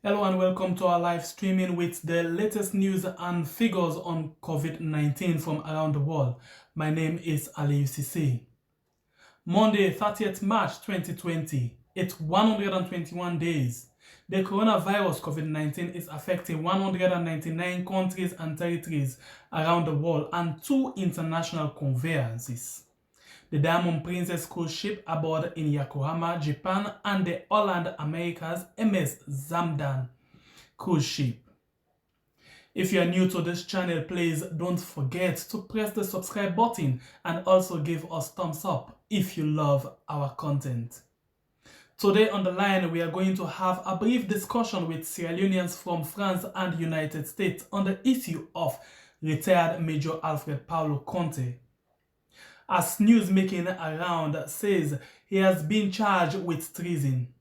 Hello and welcome to our live streaming with the latest news and figures on COVID-19 from around the world. My name is Ali UCC. Monday, 30th March 2020. It's 121 days. The coronavirus COVID-19 is affecting 199 countries and territories around the world and 2 international conveyances. The Diamond Princess cruise ship aboard in Yokohama, Japan, and the Holland Americas MS Zamdan cruise ship. If you are new to this channel, please don't forget to press the subscribe button and also give us thumbs up if you love our content. Today on the line, we are going to have a brief discussion with Sierra Leoneans from France and United States on the issue of retired Major Alfred Paolo Conteh. As news making around says, he has been charged with treason.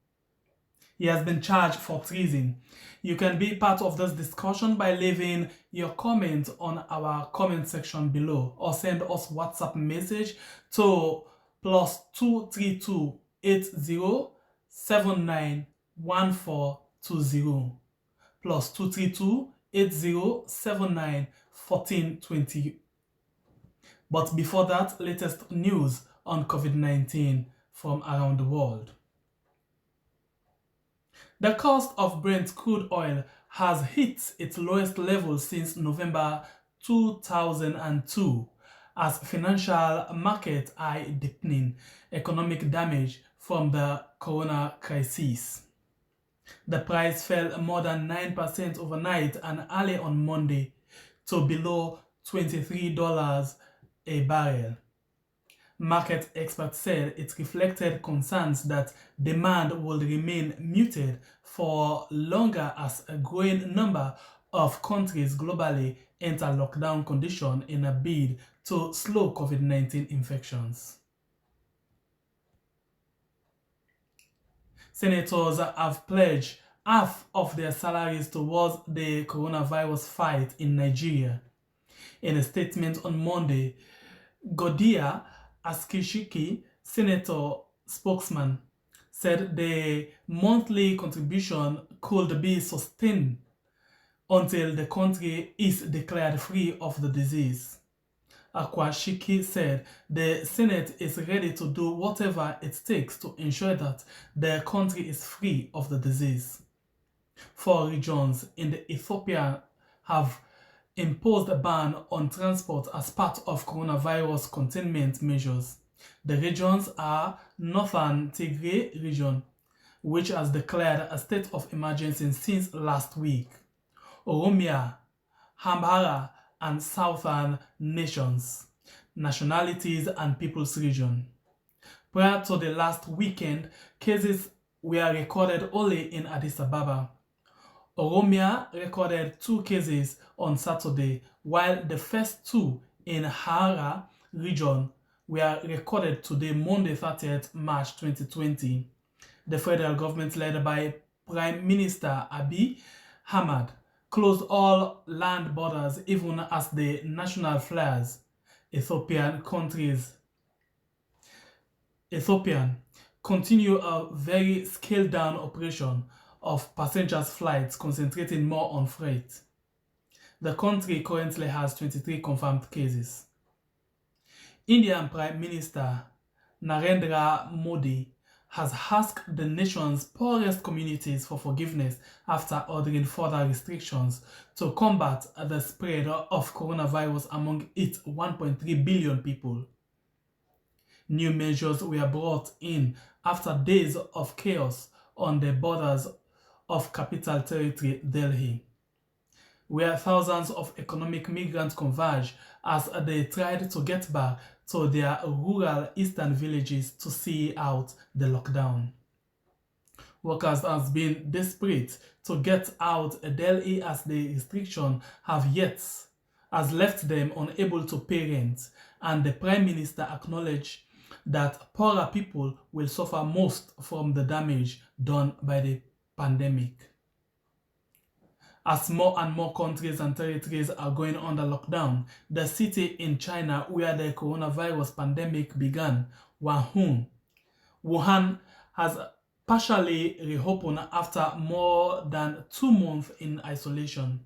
He has been charged for treason. You can be part of this discussion by leaving your comment on our comment section below or send us WhatsApp message to +232 8079 1420 +232 8079 1420. But before that, latest news on COVID-19 from around the world. The cost of Brent crude oil has hit its lowest level since November 2002 as financial markets are deepening economic damage from the corona crisis. The price fell more than 9% overnight and early on Monday to below $23 a barrel. Market experts said it reflected concerns that demand will remain muted for longer as a growing number of countries globally enter lockdown conditions in a bid to slow COVID-19 infections. Senators have pledged half of their salaries towards the coronavirus fight in Nigeria. In a statement on Monday, Godia Askishiki, senator spokesman, said the monthly contribution could be sustained until the country is declared free of the disease. Akwashiki said the Senate is ready to do whatever it takes to ensure that the country is free of the disease. 4 regions in the Ethiopia have imposed a ban on transport as part of coronavirus containment measures. The regions are Northern Tigray region, which has declared a state of emergency since last week, Oromia, Amhara, and Southern Nations, Nationalities and Peoples region. Prior to the last weekend, cases were recorded only in Addis Ababa. Oromia recorded 2 cases on Saturday, while the first 2 in Hara region were recorded today, Monday 30th March 2020. The federal government led by Prime Minister Abiy Ahmed closed all land borders even as the national flags. Ethiopian continue a very scaled down operation of passengers flights concentrating more on freight. The country currently has 23 confirmed cases. Indian Prime Minister Narendra Modi has asked the nation's poorest communities for forgiveness after ordering further restrictions to combat the spread of coronavirus among its 1.3 billion people. New measures were brought in after days of chaos on the borders of Capital Territory Delhi, where thousands of economic migrants converged as they tried to get back to their rural eastern villages to see out the lockdown. Workers have been desperate to get out Delhi as the restriction has left them unable to pay rent, and the Prime Minister acknowledged that poorer people will suffer most from the damage done by the pandemic. As more and more countries and territories are going under lockdown, the city in China where the coronavirus pandemic began, Wuhan, has partially reopened after more than 2 months in isolation.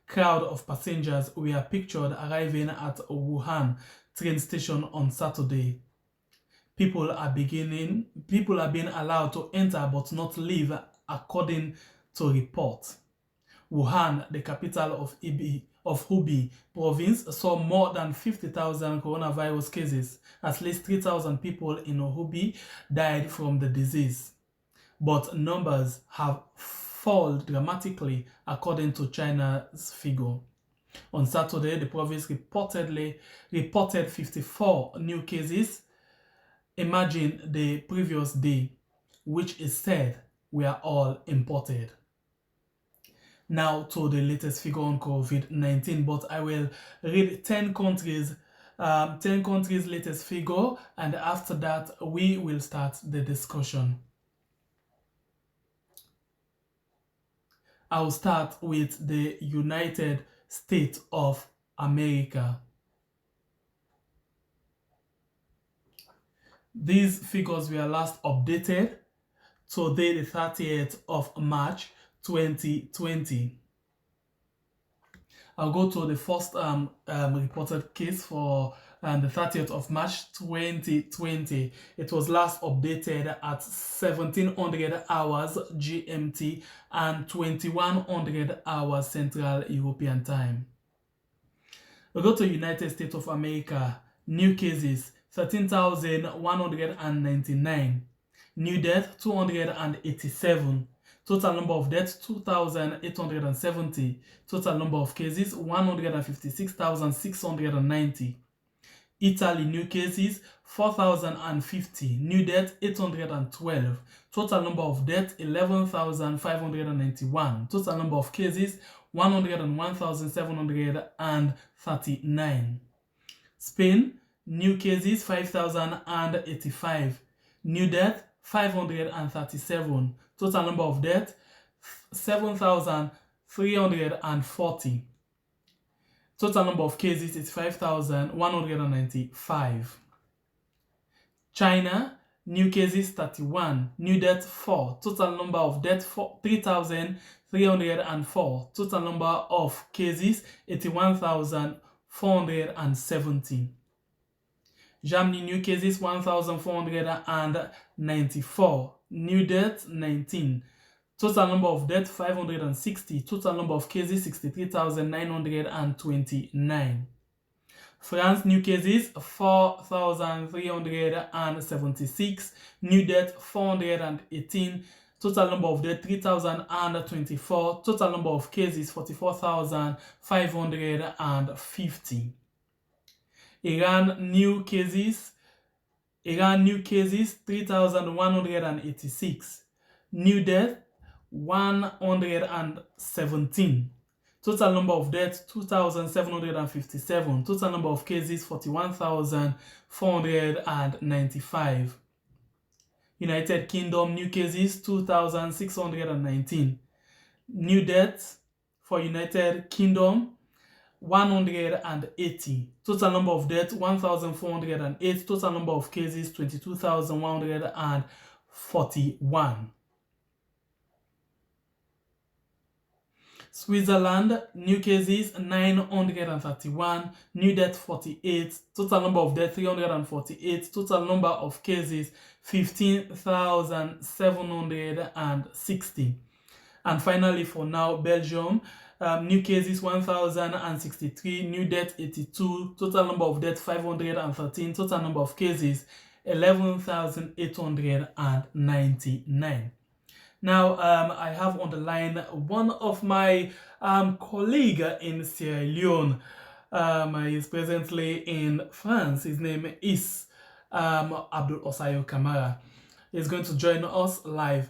Crowd of passengers were pictured arriving at Wuhan train station on Saturday. People are being allowed to enter but not leave, according to reports. Wuhan, the capital of Hubei province, saw more than 50,000 coronavirus cases. At least 3,000 people in Hubei died from the disease. But numbers have fallen dramatically, according to China's figure. On Saturday, the province reported 54 new cases, emerging the previous day, which is said were all imported. Now to the latest figure on COVID-19, but I will read 10 countries' latest figure, and after that we will start the discussion. I'll start with the United States of America. These figures were last updated today, the 30th of March 2020. I'll go to the first reported case for the 30th of March 2020. It was last updated at 1700 hours GMT and 2100 hours Central European Time. We'll go to United States of America. New cases 13,199. New death 287. Total number of deaths 2,870. Total number of cases 156,690. Italy, new cases 4,050. New deaths 812. Total number of deaths 11,591. Total number of cases 101,739. Spain, new cases 5,085. New death 537. Total number of deaths 7,340. Total number of cases is 5,195. China, new cases 31. New deaths 4. Total number of deaths 3,304. Total number of cases 81,470. Germany, new cases 1,494. New deaths 19. Total number of deaths 560. Total number of cases 63,929. France, new cases 4,376. New deaths 418. Total number of deaths 3,024. Total number of cases 44,550. Iran, new cases 3,186. New death 117. Total number of deaths 2,757. Total number of cases 41,495. United Kingdom, new cases 2,619. New deaths for United Kingdom 180. Total number of deaths 1,408. Total number of cases 22,141. Switzerland, new cases 931. New deaths 48. Total number of deaths 348. Total number of cases 15,760. And finally, for now, Belgium, new cases 1,063, new deaths 82, total number of deaths 513, total number of cases 11,899. Now, I have on the line one of my colleague in Sierra Leone. He is presently in France. His name is Abdul Osayo Kamara. He's going to join us live.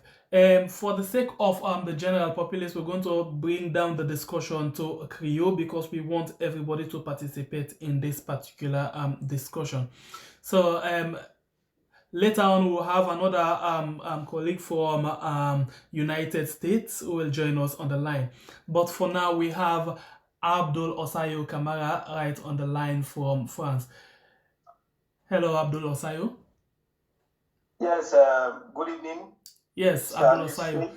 For the sake of the general populace, we're going to bring down the discussion to Creole because we want everybody to participate in this particular discussion. So later on, we'll have another colleague from United States who will join us on the line. But for now, we have Abdul Osayo Kamara right on the line from France. Hello, Abdul Osayo. Yes, good evening, Yes, Mr. Abdul Ali Osayo. Smith.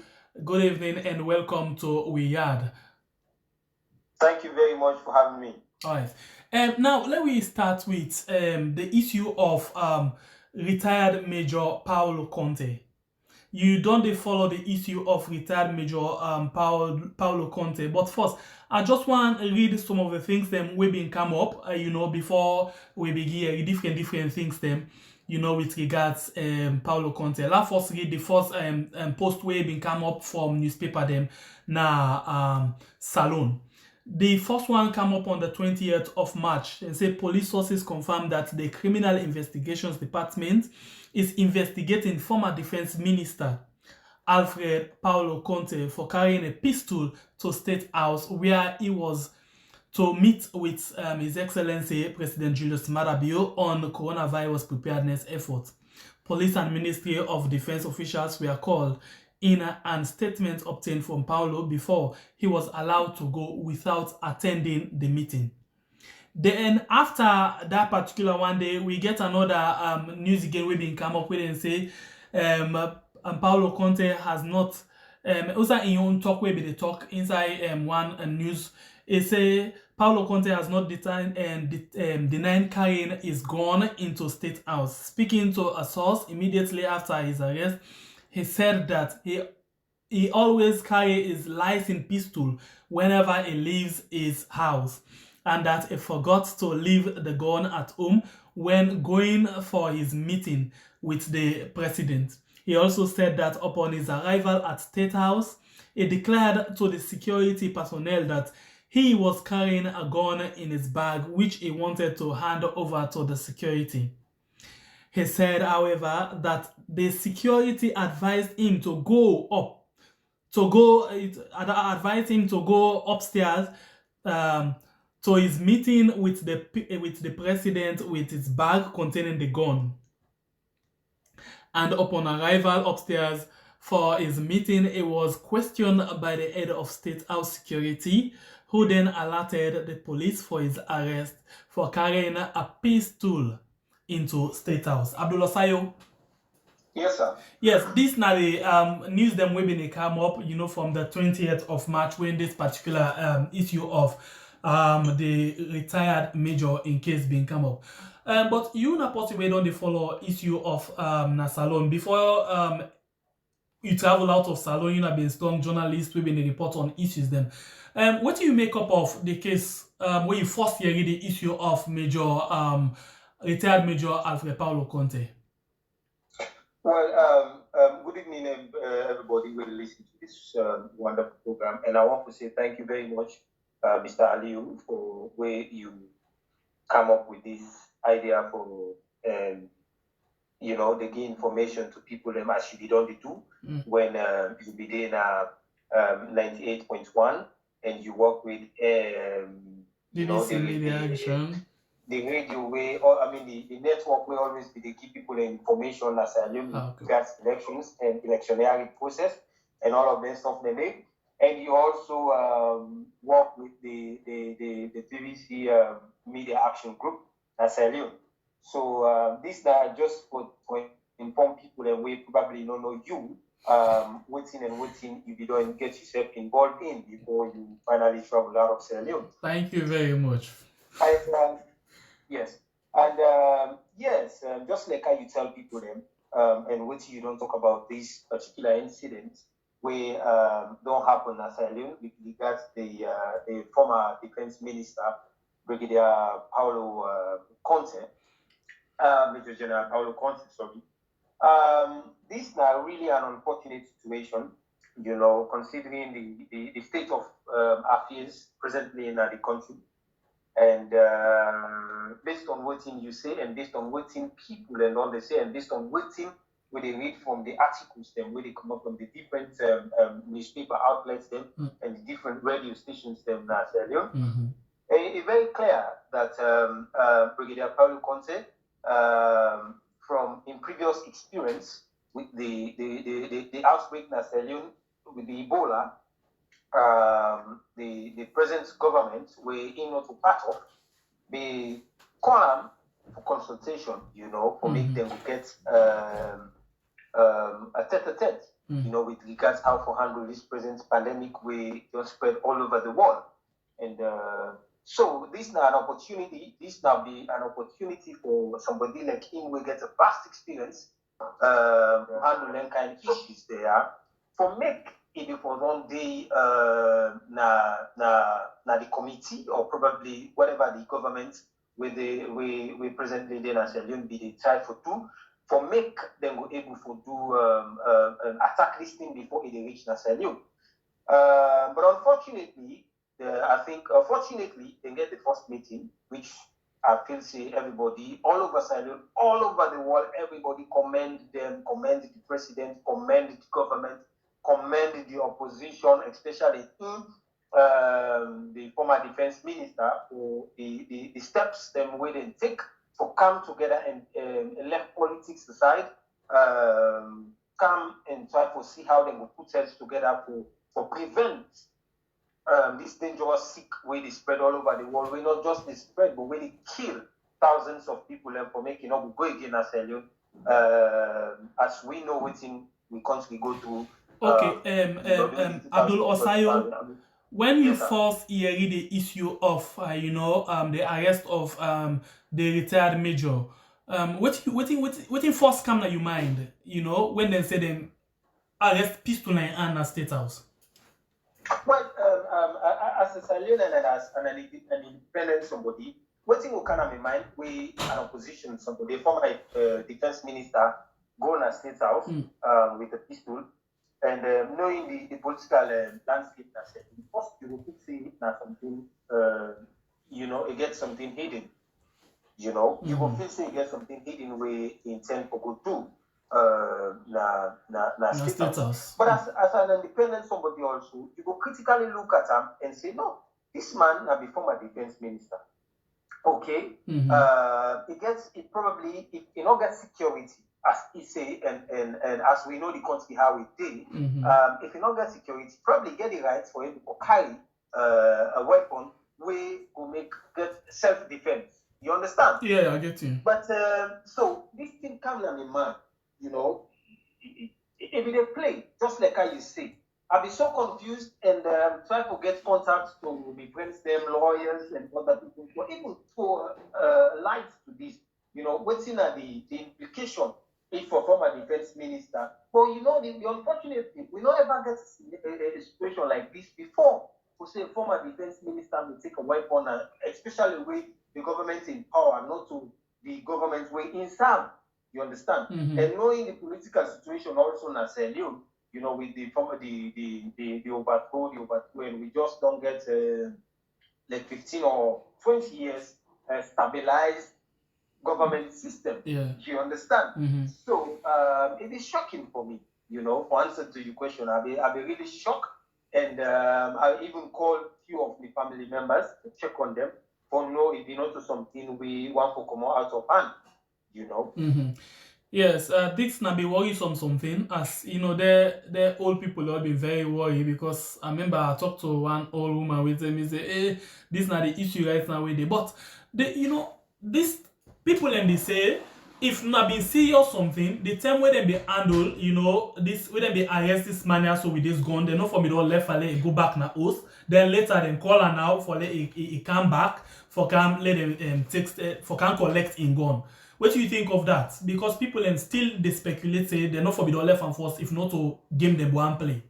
Good evening and welcome to Wiyad. Thank you very much for having me. All right. Now, let me start with the issue of retired Major Paolo Conteh. You don't dey follow the issue of retired Major Paolo Conteh. But first, I just want to read some of the things them we been come up, before we begin different things them, with regards Paolo Conteh. Let's first read the first post we been come up from newspaper them na Salon. The first one came up on the 20th of March and say police sources confirmed that the Criminal Investigations Department is investigating former Defense Minister Alfred Paolo Conteh for carrying a pistol to State House where he was to meet with His Excellency President Julius Maada on coronavirus preparedness efforts. Police and Ministry of Defense officials were called in and statements obtained from Paolo before he was allowed to go without attending the meeting. Then after that particular one day, we get another news again we been come up with and say Paolo Conteh has not also in your own talk where they talk inside one news. It say Paolo Conteh has not denied carrying his gun into State House. Speaking to a source immediately after his arrest, he said that he always carry his licensed pistol whenever he leaves his house and that he forgot to leave the gun at home when going for his meeting with the president. He also said that upon his arrival at State House, he declared to the security personnel that he was carrying a gun in his bag which he wanted to hand over to the security. He said, however, that the security advised him to go up advised him to go upstairs um, to his meeting with the president with his bag containing the gun. And upon arrival upstairs for his meeting, he was questioned by the head of State House Security, who then alerted the police for his arrest for carrying a pistol into State House. Abdullah Sayo. Yes, sir. Yes, this now the news them we been come up, from the 20th of March when this particular issue of the retired major in case being come up. But you not possibly don't follow issue of na Salon before you travel out of Salon, you have been strong journalist, we been report on issues them. What do you make up of the case when you first hear the issue of Major retired Major Alfred Paulo Conte? Well, good evening, everybody who will listen to this wonderful program. And I want to say thank you very much, Mr. Aliu, for where you come up with this idea for, they give information to people as you did on the two when you be doing 98.1 and you work with, BBC Media Action. the radio way, or I mean the network will always be they give people the information as a regards elections and electioneering process and all of that stuff they make. And you also work with the BBC Media Action Group as a So these are just for inform people and we probably don't know you waiting you don't get yourself involved in before you finally travel out of Sierra Leone. Thank you very much. And, yes. And yes, just like how you tell people them, and what you don't talk about this particular incident where don't happen as I learned with regards the former defense minister, Brigadier Paolo Conteh, Major General Paolo Conteh, sorry. This is now really an unfortunate situation, considering the state of affairs presently in the country. And based on what you say, and based on what people and all they say, and based on what where they read from the articles, them where they come up from the different newspaper outlets, them and the different radio stations, them as earlier. It's very clear that Brigadier Paolo Conteh, from in previous experience with the outbreak in Sierra Leone with the Ebola, the present government were in not part of, they call them for consultation, for make them get a tete-a-tete, with regards how to handle this present pandemic we just spread all over the world. And so this now an opportunity, this now be an opportunity for somebody like him who gets a vast experience handling kind of issues there for make it for one day na the committee or probably whatever the government we presently then as a be they try for do for make them go able to do an attack listing before it reach Nassau. But unfortunately, unfortunately, they get the first meeting, which I feel say everybody all over Sierra, all over the world, everybody commend them, commend the president, commend the government, commend the opposition, especially the former defense minister, for the steps them where they take to come together and left politics aside, come and try to see how they will put heads together for prevent this dangerous sick way they spread all over the world. We not just they spread, but we kill thousands of people and for making up go again as we know within we constantly go through. Abdul Osayo, when you first hear the issue of the arrest of the retired major, what first come to your mind? When they say them arrest pistol in hand at State House. Well, as a Sierra and as an independent somebody, what thing will come to my mind? We an opposition somebody, former defense minister, go on a State House with a pistol. And knowing the political landscape, first you will see that something, it gets something hidden. You will feel say you get something hidden where intend to go do status. But as an independent somebody also, you will critically look at him and say, no, this man now be former defense minister. Okay, it probably if you not get security, as he say, and as we know the country how it did, if you not get security, probably get the right for him to carry a weapon where will get self-defense. You understand? Yeah, I get you. But so this thing comes on my mind, if they play, just like how you say, I'll be so confused and try to get contacts to be friends, them lawyers and other people, or even for light to this, waiting at the implication if for former defense minister. But the unfortunate thing, we don't ever get a situation like this before. To say a former defense minister will take a weapon, especially with the government in power, not to the government way in some. You understand? And knowing the political situation also in Sierra, with the former the overthrow, and we just don't get like 15 or 20 years stabilized government system. Yeah. You understand? So it is shocking for me, for answer to your question. I'll be really shocked. And I even called a few of the family members to check on them for know if not something we want to come out of hand, Yes, this now be worrisome something as the old people have been very worried because I remember I talked to one old woman with them and say, hey, this not the issue right now with it. But these people and they say if not been serious something, the time when they be handled, this when they be arrest this man so with this gun, they know for me don't left for let go back na house. Then later then call her now for let he come back for come let them for can collect in gun. What do you think of that? Because people and still they speculate say they're not for the left and force if not to game them one play.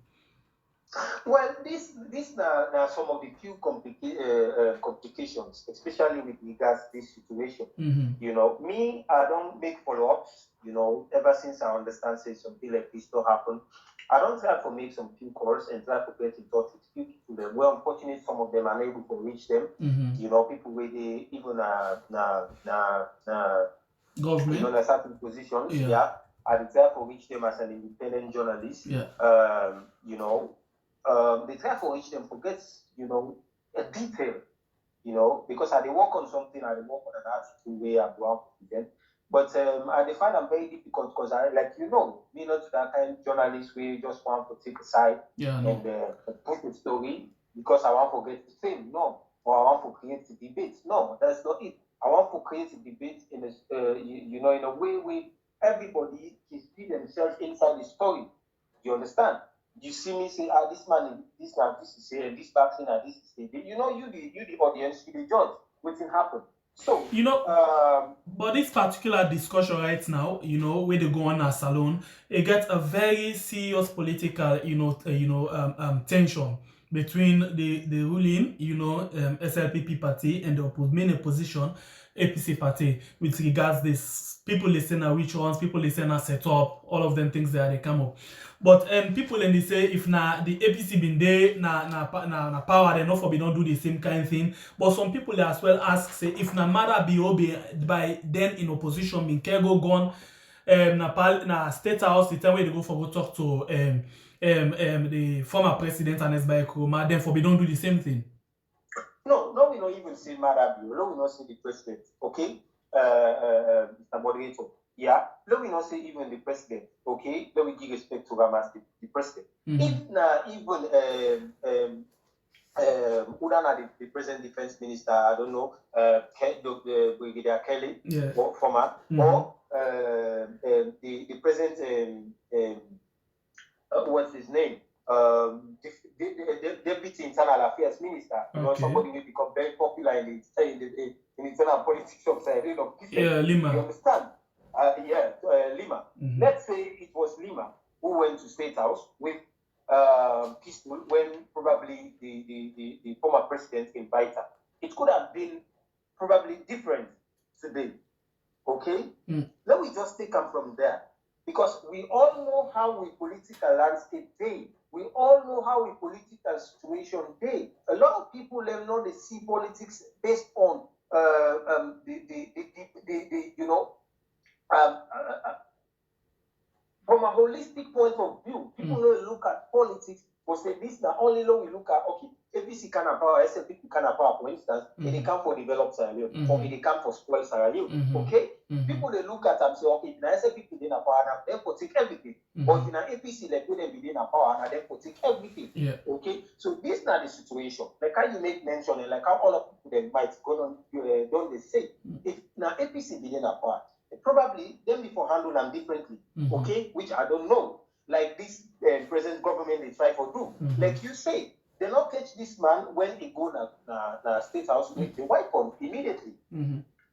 Well, this now some of the few complications, especially with regards to this situation. Me, I don't make follow-ups. Ever since I understand say something like this don't happen, I don't try to make some few calls and try to get in touch with few people. Well, unfortunately, some of them are unable to reach them. People where they even government, in a certain positions. Yeah. I try to reach them as an independent journalist. Yeah. They try to reach them to get, a detail, because I work on something, I work on an article where I work with them. But I find them very difficult because I, me not that kind of journalist where you just want to take a side and put the story because I want to get the fame. No. Or I want to create the debate. No, that's not it. I want to create a debate in a, in a way where everybody can see themselves inside the story. You understand? You see me say, this man, this is here, this vaccine, and this is here. You know, you the audience, you the judge. What can happen? So, but this particular discussion right now, where they go on a salon, it gets a very serious political, tension between the ruling, SLPP party and the main opposition, APC party, with regards this. People listen at which ones, people listen at set up, all of them things that they come up. But people and they say if na the APC been there na power, they not for be don't do the same kind of thing. But some people as well ask say if na matter be by then in opposition been go gone na state house the time where they go for go talk to the former president and by Kuruma, then for be don't do the same thing. No, we don't even say matter be. No, we not say the president. Okay, Mr. Moderator. Yeah, let me not say even the president, okay? Let me give respect to Ramas, the president. If na even Udana, the present defense minister, I don't know, Brigadier Kelly, or former, or the present what's his name? Deputy Internal Affairs Minister, somebody will become very popular in the internal politics of Lima. You understand? Lima. Let's say it was Lima who went to State House with pistol when probably the former president invited her. It could have been probably different today. Okay? Let me just take them from there. Because we all know how we political landscape day. We all know how we political situation day. A lot of people know they see politics based on from a holistic point of view. People don't look at politics, but say this now only though we look at ABC can have power, SLP can have power, for instance, they come for develop Sierra Leone, or they come for spoil Sierra Leone. Okay? People they look at and say, okay, now SLP they have power, now they take everything. But in an APC, like when they be in power, now they take everything. Okay? So this is not the situation. Like how you make mention and like how all of people they might go on don't they say if now APC be in power, probably them before handle them differently. Okay? Which I don't know. Like this present government they try to do. Like you say, they not catch this man when he go na State House with the weapon immediately.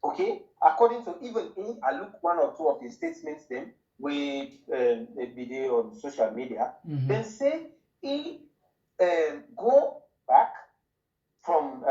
Okay? According to even I look one or two of the statements them with be there on social media, then say he go back from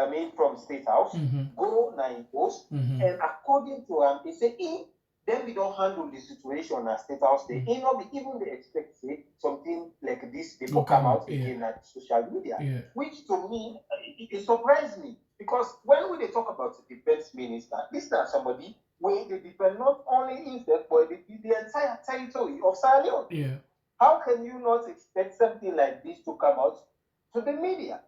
State House, go na his post, and according to him, he say then we don't handle the situation at State House. They even they expect say something like this before come out again at social media, which to me it surprised me because when they talk about the defense minister, this is somebody where they depend not only himself but the entire territory of Sierra Leone. How can you not expect something like this to come out to the media?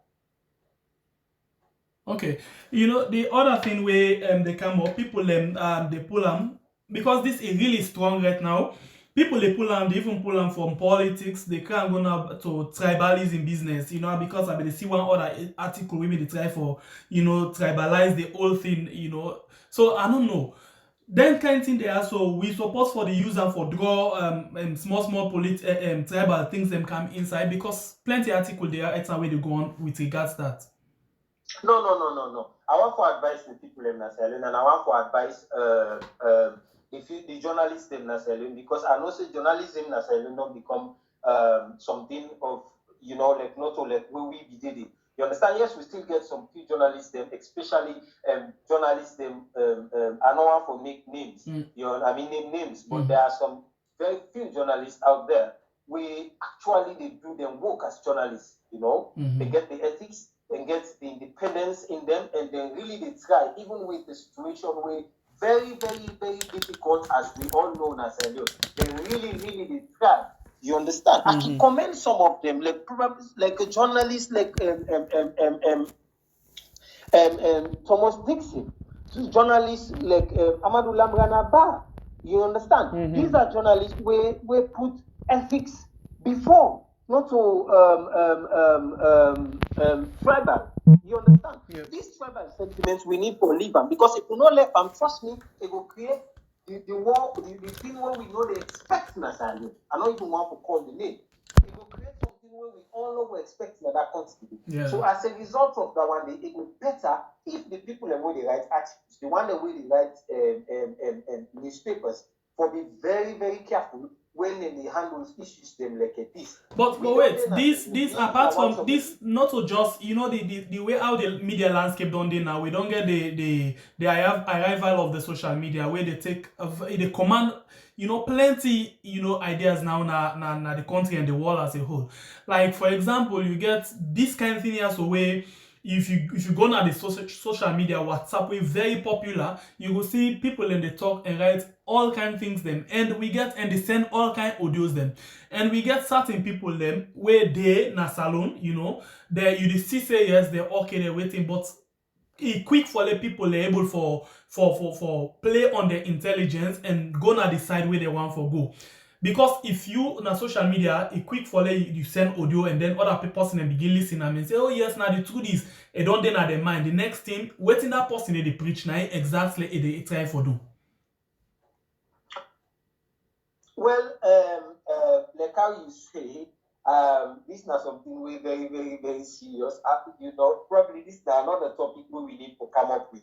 Okay, the other thing where they come up, people they pull them. Because this is really strong right now. People they pull them, they even pull them from politics. They can't go now to tribalism business, because I mean they see one other article where they try for, tribalize the whole thing, So I don't know. Then kind of thing they are so we suppose for the user for draw small tribal things them come inside because plenty article there are way they go on with regards that. No. I want to advise the people in Sierra Leone and I want to advise the journalists in Sierra Leone because I know say journalism in Sierra Leone don't become something of like not like where we did it. You understand? Yes, we still get some few journalists them, especially journalists them. I don't want to make names. Name names, but there are some very few journalists out there. We actually they do their work as journalists. They get the ethics. And get the independence in them, and then really they try, even with the situation where very, very, very difficult, as we all know in Sierra Leone. They really they try. You understand? I can commend some of them, like probably like a journalist, like Thomas Dixon, journalists like Amadou Lambrana Ba. You understand? These are journalists where put ethics before. Not to tribal. You understand? These tribal sentiments we need to leave them because if we not let them, trust me, it will create the the thing where we know they expect na salary. I don't even want to call the name. It will create something where we all know we expect that country. Yeah. So as a result of that one, it will better if the people that will write articles, the one that will write newspapers, for be very, very careful when they handle issues them like this. But wait, this apart from this, not to just the way how the media landscape don't dey now, we don't get the arrival of the social media where they take they command plenty ideas now na the country and the world as a whole. Like for example, you get this kind of thing as a way. If you go on the social media, WhatsApp, we very popular. You will see people in the talk and write all kind of things them, and they send all kind of audios them, and we get certain people them where they na salon, they you see say yes they're okay they're waiting, but it quick for the people they're able for play on their intelligence and go na decide where they want for go. Because if you on social media, it quick for you send audio and then other person and begin listening and say, oh yes, now the truth is, it don't then at their mind. The next thing, waiting that person they preach now exactly they try for do. Well, like how you say, this is not something we very, very, very serious. Probably this is another topic we need to come up with.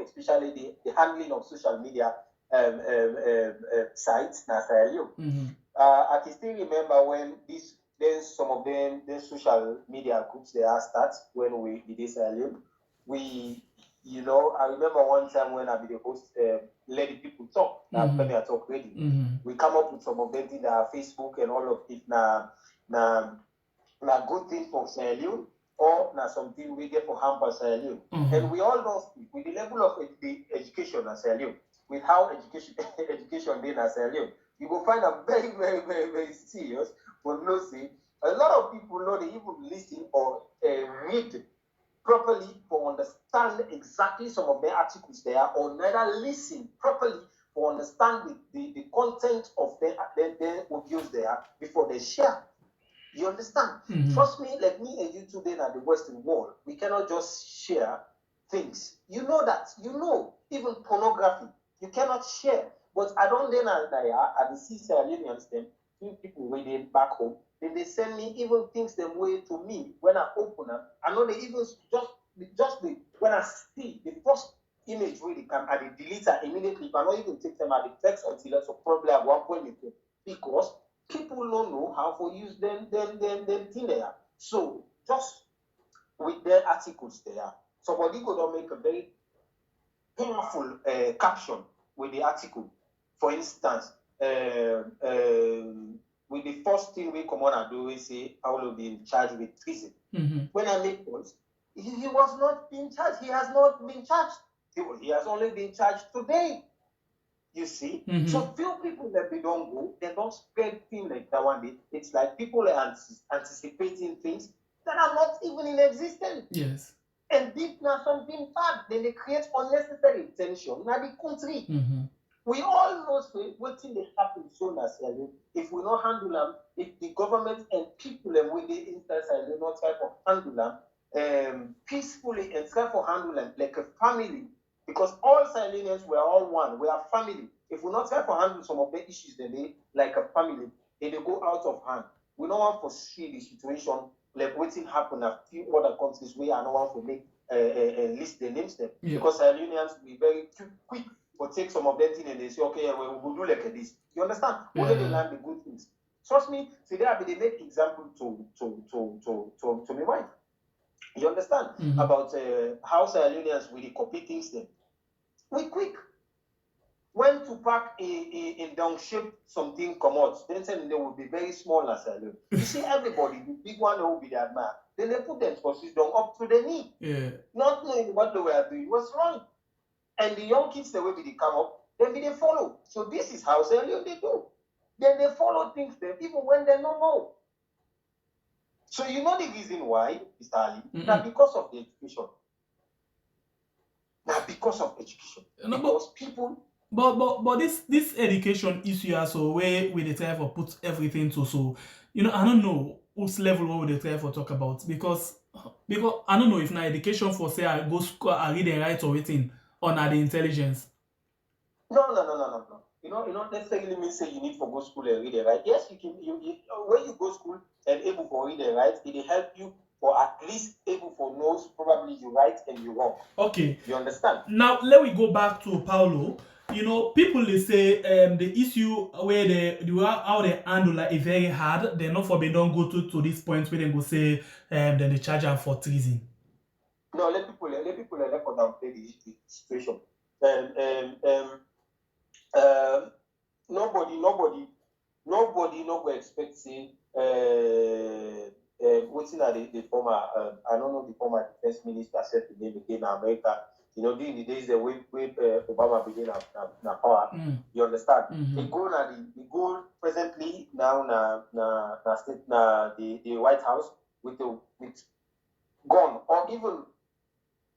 Especially the handling of social media sites. I can still remember when some of them social media groups they are start when we did this earlier. I remember one time when I be the host, let the people talk. Premier talk ready. We come up with some of them in Facebook and all of it. Na good thing for Sierra Leone or na something we get for harm for Sierra Leone. And we all know with the level of the education in Sierra Leone, with how education being in Sierra Leone, you will find a very, very, very, very serious. But no see, a lot of people know they even listen or read properly for understand exactly some of their articles there, or neither listen properly for understand the content of their audios there before they share. You understand? Trust me, like me and you today at the Western world, we cannot just share things. You know that. Even pornography, you cannot share. But I don't then at the Sierra Leone, understand? People waiting back home, then they send me even things them way to me when I open them. I know they even when I see the first image where they come and they delete it immediately. If I not even take them at the text until that's probably at one point because people don't know how to use them thing there. So just with their articles there, somebody could make a very powerful caption with the article. For instance, with the first thing we come on and do, we say Paolo being charged with treason. When I make points, he was not being charged. He has not been charged. He has only been charged today. You see? So few people that they don't go, they don't spread things like that one day. It's like people are anticipating things that are not even in existence. Yes. And this now something bad, then they create unnecessary tension in the country. We all know what thing they happen soon as if we not handle them, if the government and people and with the instance and they not try to handle them peacefully and try to handle them like a family. Because all Sierra we are all one. We are family. If we not try to handle some of the issues they need like a family, they go out of hand. We don't want to see the situation like what thing happen a few other countries where I don't want to make list the names them. Because Sierra be very quick to take some of them things and they say, okay, we will do like this. You understand? Only they learn the good things. Trust me, today I be the make example to my wife. You understand? About how Sierra will copy things them. We quick. When to pack in down shape something come out, then they will be very small as I You see everybody, the big one will be that man. Then they put them position down up to the knee. Not knowing what they were doing was wrong. And the young kids the way they come up, then they follow. So this is how Sierra they do. Then they follow things them even when they don't know. So you know the reason why, Mr. Ali, that because of the education. Now because of education. Because people. But this education issue also where we they try for put everything to so I don't know whose level what they try for talk about because I don't know if now education for say I go school I read and write or waiting on the intelligence. No. it not necessarily means say you need to go school and read and write. Yes, you can. When you go school and able for read and write, it will help you for at least able for knows probably you right and you wrong. Okay. You understand? Now let me go back to Paolo. People they say the issue where how they handle like is very hard. They not for they don't go to this point where they go say then they charge them for treason. No, let people let for them play the situation. Nobody no go expect say what's in the former I don't know the former defense minister said the name again in America. During the days way Obama began na power. You understand? The goal presently now na state the White House with gun or even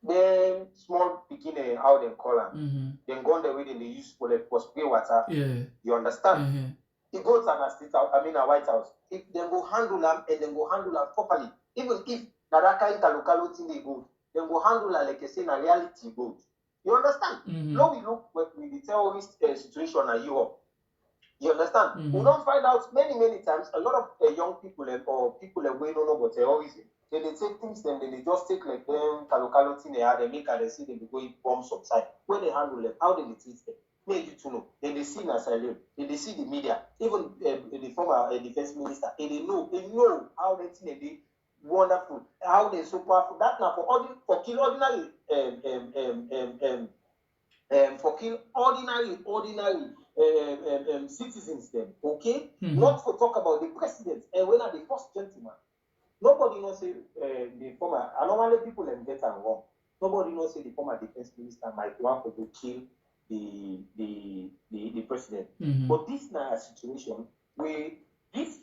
them small beginning how they call them. Then gone the way they use for spray water. Yeah. You understand? It goes to a state house, a White House. If they go handle them and then go handle them properly, even if that kind of local thing they go, then go handle them like I say in a reality good. You understand? Now we look with the terrorist situation in Europe. You understand? We don't find out many times a lot of young people or people that we don't know about terrorism. They take things then they just take like them locality they make and they see them go bomb subside. When they handle them, how they treat them. Make you to know. Then they see in asylum, then they see the media, even the former defense minister, and they know how they think they wonderful, how they so powerful. That now for kill ordinary for kill ordinary citizens them, okay? Not to talk about the president and when are the first gentleman. Nobody knows say the former. I normally people get it wrong. Nobody knows say the former defense minister might want to kill the president. But this now a situation where this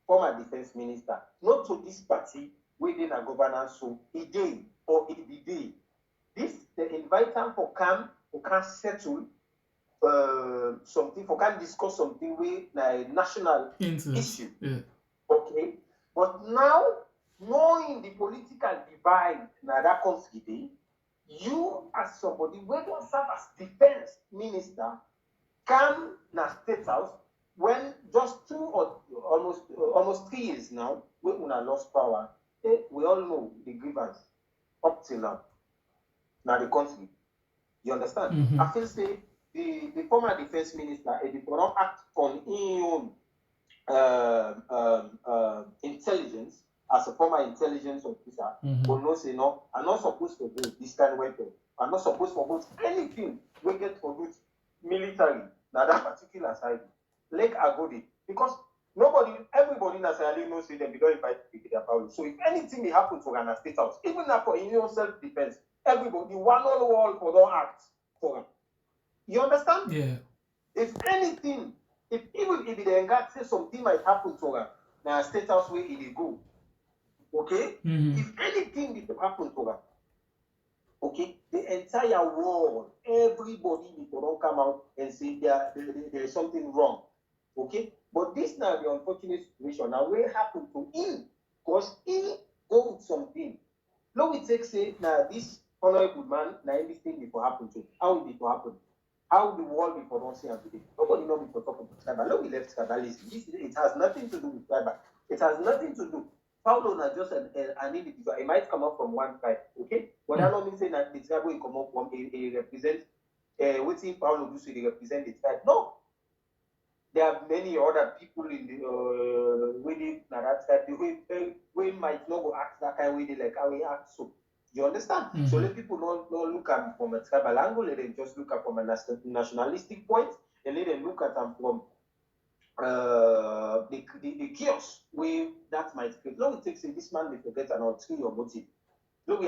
former defense minister, not to this party within a governance, so a day or it be day. This they invite them for come who can settle something, for can discuss something with a national issue. Yeah. Okay. But now, knowing the political divide now that comes today, you as somebody when you serve as defense minister come na state house when just 2 or almost 3 years now we una lost power. We all know the grievance up till now the country. You understand? I feel say the former defense minister if will not act on his own intelligence as a former intelligence officer, will not say no, I'm not supposed to do this kind of weapon. I'm not supposed to do anything we get to do military now that particular side. Like Agodi. Because everybody in Nasali knows them, they don't invite to their power. So if anything may happen to Ghana State House, even now for in your self-defense, everybody one on wall for don't act for them. You understand? Yeah. If anything, even if the Engat say something might happen to her, now State House where it go. Okay? If anything will happen to her, okay, the entire world, everybody will not come out and say there is something wrong. Okay? But this now the unfortunate situation. Now what happened to him? Because he go with something. Now we take say now this honorable man, now anything will happen to him. How will it happen? How the world will not see him today? Nobody knows before talking about tribal. Now we left tribalism. It has nothing to do with tribal. It has nothing to do. Paolo is just an individual. It might come up from one tribe, okay? But that don't mean say that the tribe will come up from a represent. What if Paolo do so they represent the tribe? No. There are many other people in the within that tribe. The way might not go act that kind of way they like how we act. So you understand? So let people not look at from a tribal angle. Let them just look at from a nationalistic point, and let them look at them from the chaos where that might create. Let me take say this man may forget an ulterior motive. Let me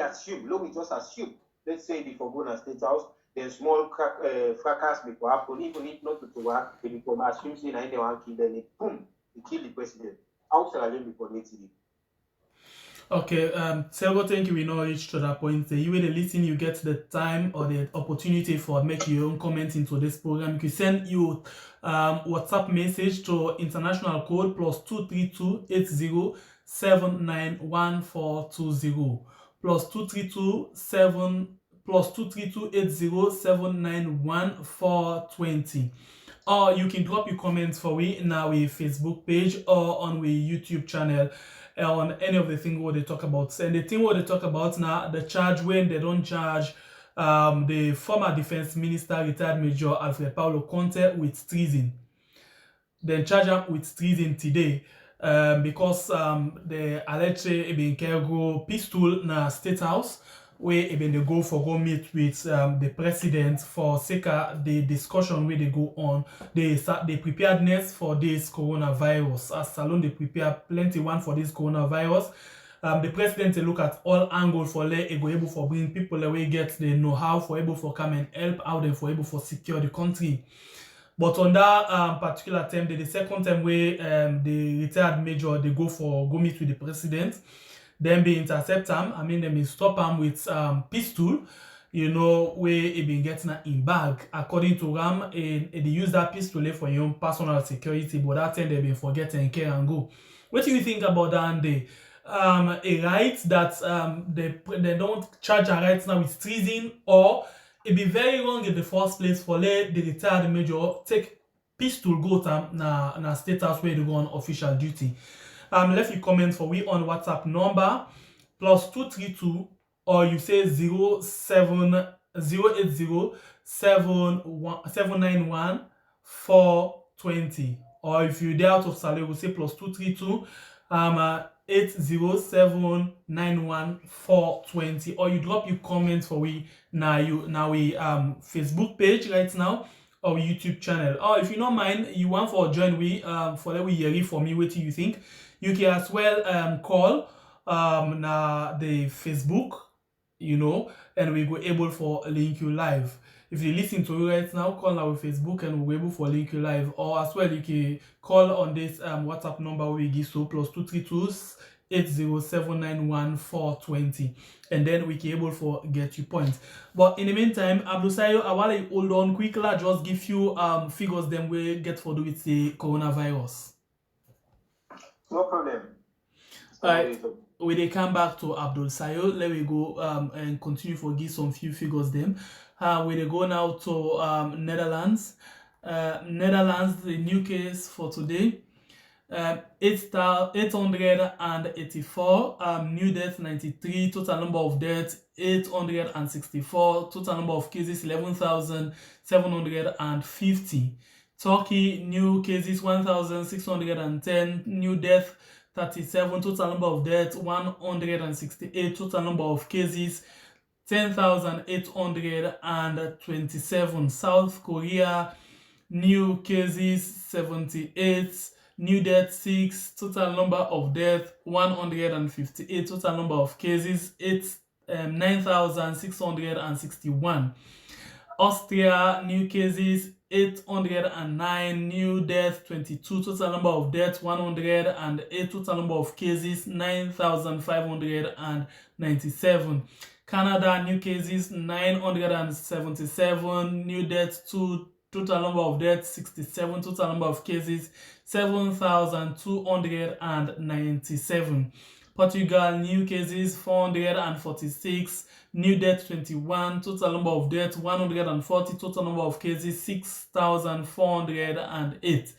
just assume. Let's say the Fogona State House, then small fracas before happen, even if not to work, they become assume say they want to kill them, boom, they kill the president. How shall I learn before next year? Okay, Selgo, thank you. We now reach to that point. You will listen, you get the time or the opportunity for make your own comment into this program. You can send you WhatsApp message to international code +232 80 791420 +232 80 791420. or you can drop your comments for we in our Facebook page or on our YouTube channel on any of the things what they talk about. And the thing what they talk about now, the charge when they don't charge the former defense minister, retired Major Alfred Paolo Conteh, with treason. Then charge him with treason today because the alleged been go pistol na State House where they go meet with the president for sake of the discussion where they go on the preparedness for this coronavirus. As Salon they prepare plenty one for this coronavirus. The president look at all angles for let go able for bring people away get the know-how for able for come and help out and for able for secure the country. But on that particular time, the second time where the retired major they go meet with the president, then they intercept him. I mean, they stop him with pistol, you know, where he been getting in bag. According to Ram, they use that pistol for your own personal security, but that time they been forgetting care and go. What do you think about that? And they a right that they don't charge a right now with treason, or it be very wrong in the first place for let the retired major take pistol go to na State House where they go on official duty. Left your comment for we on WhatsApp number +232 or you say 0708791 or if you're there out of Saleh we say +232 80791 or you drop your comments for we now we Facebook page right now or YouTube channel. Or if you don't mind, you want for join we for that we hear for me what do you think, you can as well call na the Facebook, you know, and we go able for link you live. If you listen to it right now, call our Facebook and we'll be able for link you live. Or as well, you can call on this WhatsApp number we give so +232 80791 and then we can able for get you points. But in the meantime, Abdusayo, I want to hold on quickly, just give you figures them we get for do with the coronavirus. No problem. Alright, we they come back to Abdul Sayo. Let me go and continue for give some few figures them. We they go now to Netherlands. Netherlands, the new case for today. 884, new deaths 93, total number of deaths 864, total number of cases 11,750. Turkey, new cases 1,610, new death 37, total number of deaths 168, total number of cases 10,827. South Korea, new cases 78, new death 6, total number of deaths 158, total number of cases 9,661. Austria, new cases 809, new deaths 22, total number of deaths 108, total number of cases 9,597. Canada, new cases 977, new deaths 2, total number of deaths 67, total number of cases 7,297. Portugal, new cases 446, new deaths 21, total number of deaths 140, total number of cases 6,408.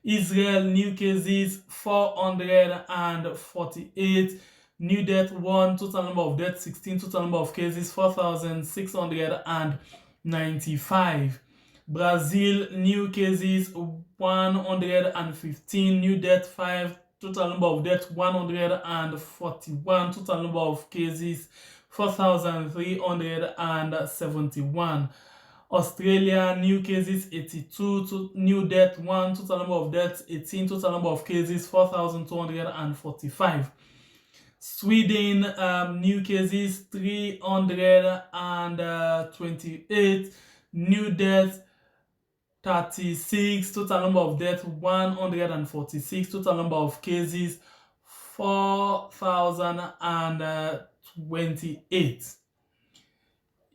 Israel, new cases 448, new death 1, total number of deaths 16, total number of cases 4,695. Brazil, new cases 115, new death 5, total number of deaths 141, total number of cases 4,371. Australia, new cases 82, new death 1, total number of deaths 18, total number of cases 4,245. Sweden, new cases 328, new deaths 36, total number of deaths 146, total number of cases 4,028.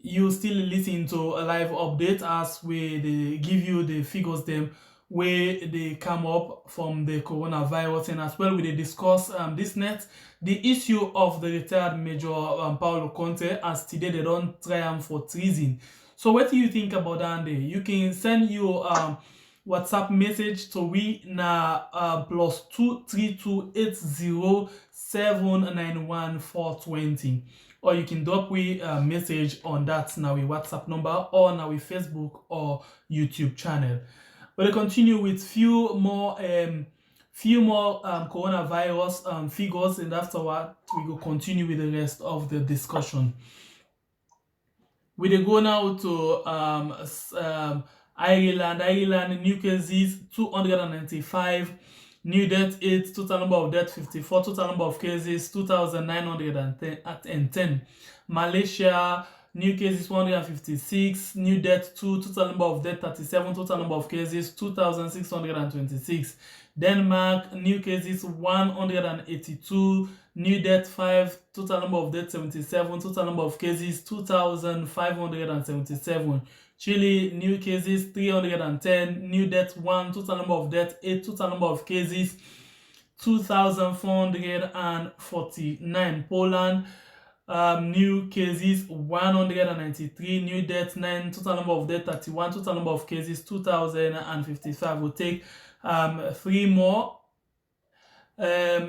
You still listen to a live update as they give you the figures them where they come up from the coronavirus, and as well we discuss this net the issue of the retired Major Paolo Conteh, as today they don't try him for treason. So what do you think about that day? You can send your WhatsApp message to we na +23280791420, or you can drop we a message on that now we WhatsApp number or now we Facebook or YouTube channel. We'll continue with few more coronavirus figures, and afterward we will continue with the rest of the discussion. We dey go now to Ireland. Ireland, new cases 295, new death 8, total number of deaths 54, total number of cases 2,910. Malaysia, new cases 156, new death 2, total number of deaths 37, total number of cases 2,626. Denmark, new cases 182, new death 5, total number of deaths 77, total number of cases 2,577. Chile, new cases 310, new death 1, total number of deaths 8, total number of cases 2,449. Poland, new cases 193, new deaths 9, total number of deaths 31, total number of cases 2,055. We'll take 3 more.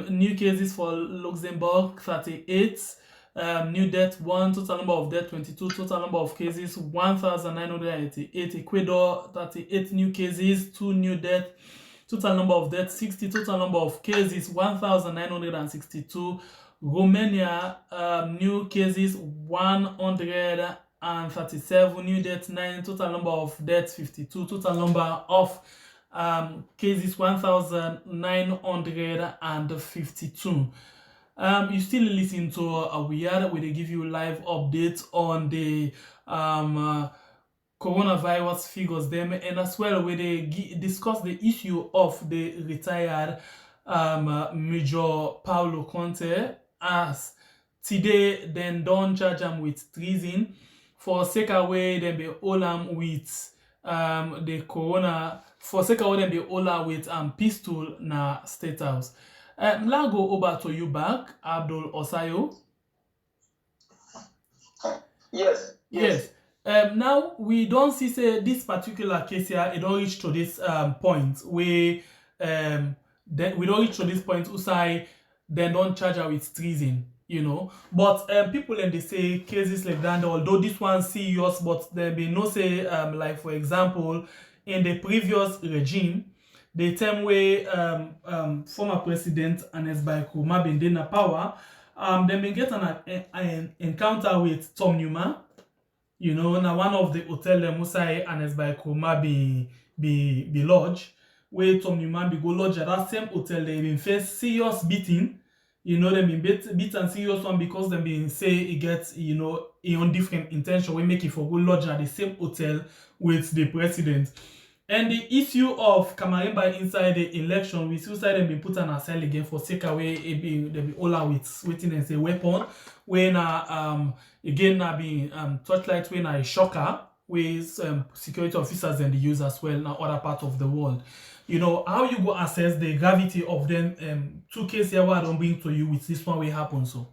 New cases for Luxembourg 38, new death 1, total number of deaths 22, total number of cases 1,988. Ecuador 38 new cases, 2 new deaths, total number of deaths 60, total number of cases 1,962. Romania, new cases 137, new deaths 9, total number of deaths 52, total number of cases 1,952. You still listen to Weird, where they give you live updates on the coronavirus figures them, and as well where they discuss the issue of the retired Major Paolo Conteh, as today then don't charge him with treason for sake away then be all with the corona, for sake of them be all with pistol na State House. Now go over to you back, Abdul Osayo. Yes. Now we don't see say this particular case here, it don't reach to this point where we don't reach to this point Usai they don't charge her with treason, you know. But people and they say cases like that, although this one serious, but there be no say like for example in the previous regime, the time where former president Anes Baikuma been in power, they been get an encounter with Tom Newman, you know, now one of the hotel Musai Anes Baikuma be lodge, where Tom Newman be go lodge at that same hotel. They been face serious beating, you know, they been beat and serious one because they been say it gets, you know, on different intention we make it for go lodge at the same hotel with the president. And the issue of Kamaremba inside the election, we still say them been put on aside again for sake away they be all out with waiting and say weapon when again being torchlight when a shocker with security officers and the use as well in other part of the world. You know, how you go assess the gravity of them 2 cases here what I don't bring to you with this one will happen so.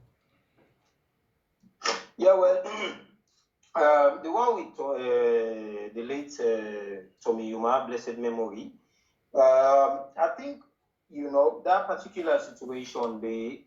Yeah, well, the one with the late Tommy Yuma, blessed memory, I think, you know, that particular situation, they,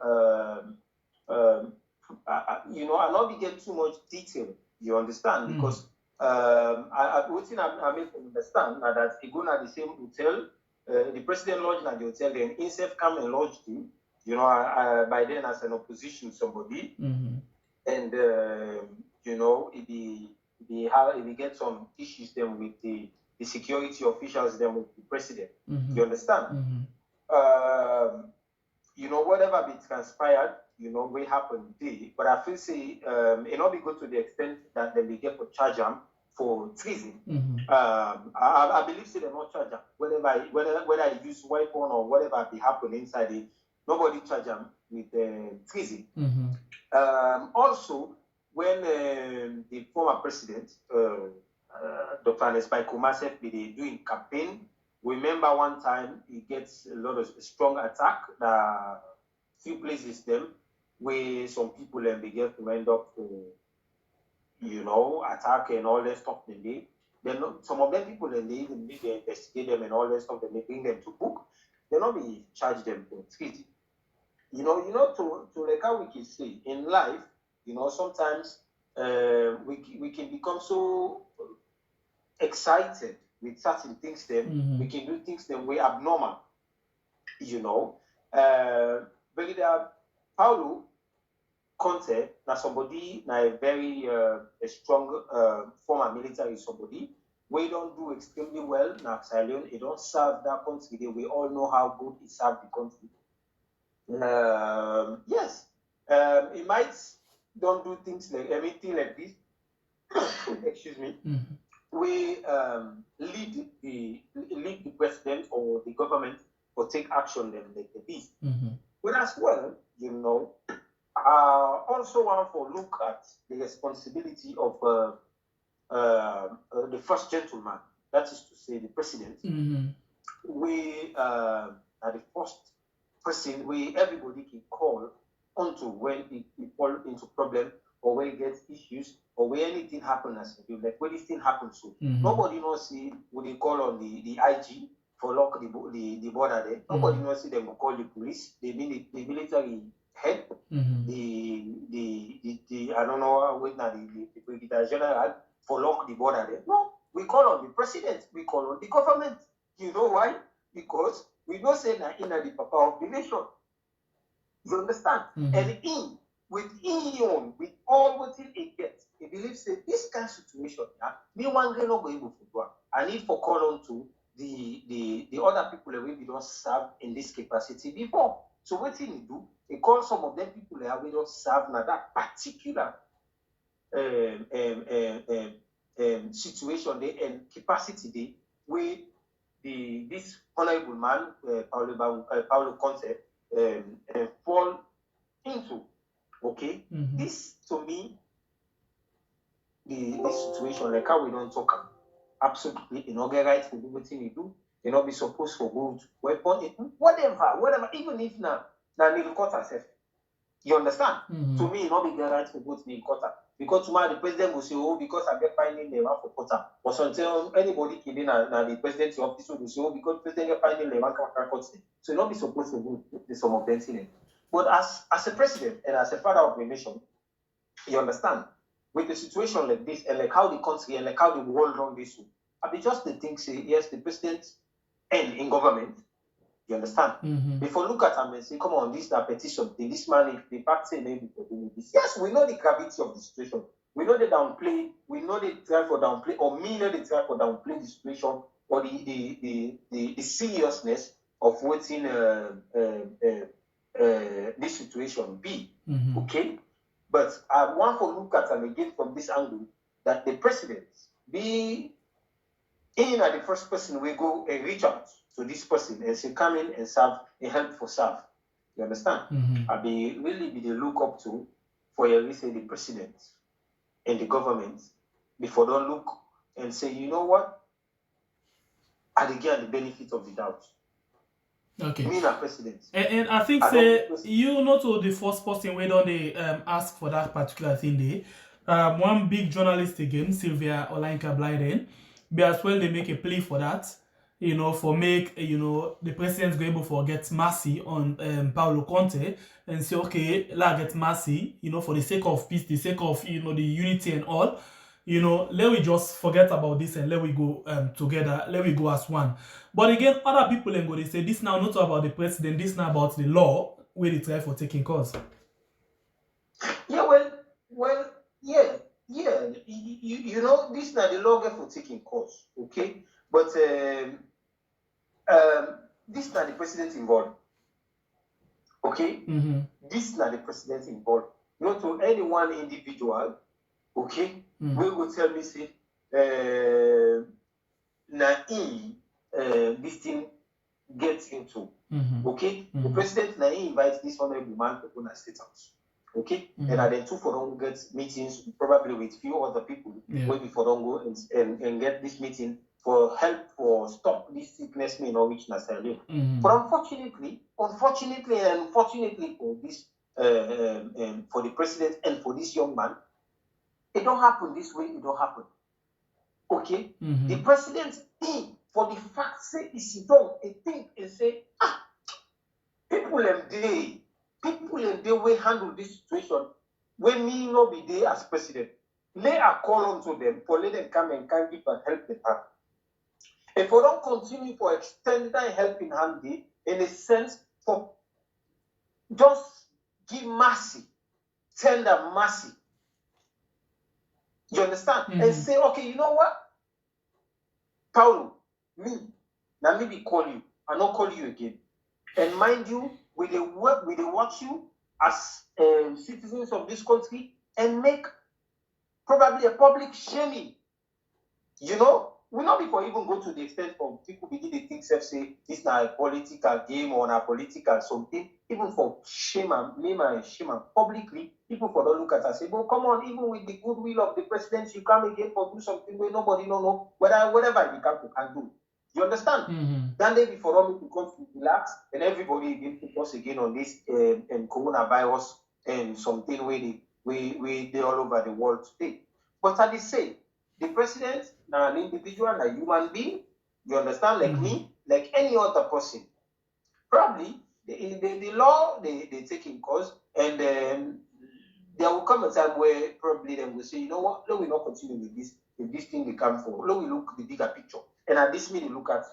you know, I'll not get too much detail, you understand, because I make understand that he go to the same hotel, the president lodged at the hotel, then himself come and lodged him, you know, by then as an opposition somebody, and you know, if he get some issues then with the security officials then with the president, you understand? You know, whatever be transpired, you know, will happen today. But I feel say it not be good to the extent that they will get for charge them for treason. I believe say they not charge them. Whether I use weapon or whatever be happen inside it, nobody charge them with treason. Also, when the former president, Dr. Anes Baikuma, be doing campaign, remember one time he gets a lot of strong attack that few places them where some people begin to end up to, you know, attack and all that stuff they did. they're not, some of them people, and they even they investigate them and all that stuff, and they bring them to book. They not be charge them for treaty. To like how we can say in life, sometimes we can become so excited with certain things. Then we can do things that way abnormal. But Paolo Conteh, now somebody, now a very a strong former military somebody. We don't do extremely well now. Sierra Leone, he don't serve that country. We all know how good he served the country. Yes, he might don't do things like anything like this. Excuse me. We lead the president or the government or take action them like this. But as well, also want to look at the responsibility of the first gentleman. That is to say, the president. We are the first person where everybody can call onto when he fall into problem or when he gets issues or when anything happens as you like when this thing happens. So nobody knows see would they call on the IG for lock the border there. Nobody knows see them will call the police, the military head, the I don't know what now the brigadier general for lock the border there. No, we call on the president, we call on the government. You know why? Because we don't say that in the papa of the nation. You understand? And with all what he gets, he believes that this kind of situation, me one day not going to do. I need for call on to the other people that we don't serve in this capacity before. So what he do? He call some of them people that we don't serve now that particular situation there and capacity there where this honorable man, Paolo Conteh, fall into. Okay, this to me, this situation, like how we don't talk, absolutely, get right to do what you do. You not be supposed to go to weapon, whatever, even if now nil cut herself. You understand? To me, not be right to go to nil cut. Because tomorrow the president will say, oh, because I get finding the one for quarter. But until anybody can be now the president's office will say, oh, because the president get finding the one for so you not be supposed to do some of them things. But as a president and as a father of the nation, you understand, with a situation like this and like how the country and like how the world run this, I be just the thing say, yes, the president and in government, you understand? Before look at him and say, come on, this is a petition. This man, if the party maybe for doing this. Yes, we know the gravity of the situation. We know they downplay, we know they try for downplay, or me know they try for downplay the situation or the seriousness of what's in this situation be. Okay? But I want to look at them again from this angle that the president be in the first person we go and reach out to this person and say, come in and serve and help for serve. You understand? I be really be the look up to for the president and the government before don't look and say, you know what? I get the benefit of the doubt. Okay. Me na president. And I think say you not the first person where don't they ask for that particular thing there. One big journalist again, Sylvia Olayinka Blyden, but as well they make a plea for that, for make the president's going to get mercy on Paolo Conteh and say, okay, let's get mercy, for the sake of peace, the sake of the unity and all. Let we just forget about this and let we go together, let we go as one. But again, other people and go, they say this now not about the president, this now about the law where they try for taking cause. Yeah, well, yeah. This now the law for taking cause, okay? But this now the president involved, okay? This now the president involved, not to any one individual, okay? We will tell me say, this thing gets into, okay? The president invites this honorable man to open a state house. Okay, and then two for them get meetings probably with few other people. Maybe for them go and get this meeting for help for stop this sickness may not reach Nassau. But unfortunately for this for the president and for this young man, it don't happen this way. It don't happen. Okay? The president think for the fact say it's done, he think and say, people and they will handle this situation when me no be there as president. Lay a call on to them for let them come and can give and help the hand. If we don't continue for extend that helping hand day, in a sense, for just give mercy, tender mercy. You understand? And say, okay, you know what? Paolo, now maybe call you. I'll not call you again. And mind you, we they watch you as citizens of this country and make probably a public shaming. You know, we not before even go to the extent of people begin to think say this now a political game or a political something. Even for shame and shame publicly, people for don't look at us say, well, come on, even with the goodwill of the president, you come again for do something where nobody don't know whatever you can do. You understand? Then they before all to come to relax and everybody again focus again on this coronavirus and something where they all over the world today. But at the same, the president, now an individual, a human being, you understand, like me, like any other person. Probably the law they take in course, and then there will come a time where probably they will say, you know what, let me not continue with this. If this thing they come for, let me look the bigger picture. And at this meeting, look at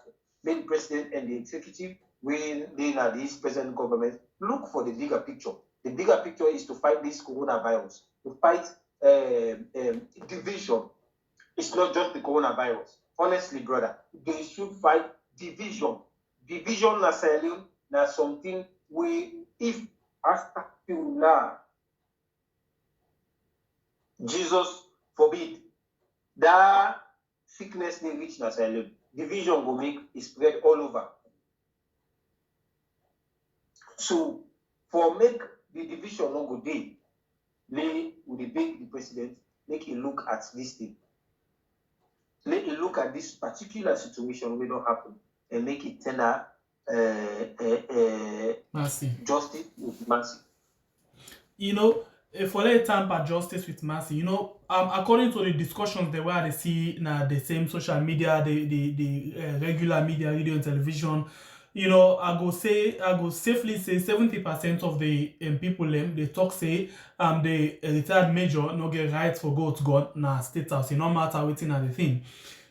the president and the executive, when they are this present government, look for the bigger picture. The bigger picture is to fight this coronavirus, to fight division. It's not just the coronavirus. Honestly, brother, they should fight division. Division na silent, na something we, if astagfirullah, Jesus forbid, that sickness they reach na silent. Division will make it spread all over. So, for make the division not go day, they will beg the president, make a look at this thing. Let it look at this particular situation will not happen and make it tender justice with mercy. You know, if we let tamper justice with mercy, you know, according to the discussions they were they see now the same social media, the regular media, radio and television, you know, I go safely say 70% of the people they talk say the retired major no get rights for go to God na state house, no matter waiting at the thing.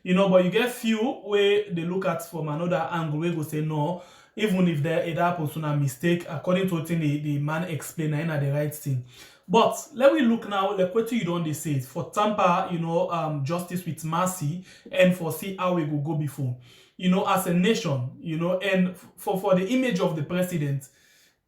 You know, but you get few where they look at from another angle where go say no, even if it happens to a mistake, according to what the man explain na the right thing. But let me look now, like what you don't say it for tamper, you know, justice with mercy and for see how we go before. You know, as a nation, you know, and for the image of the president,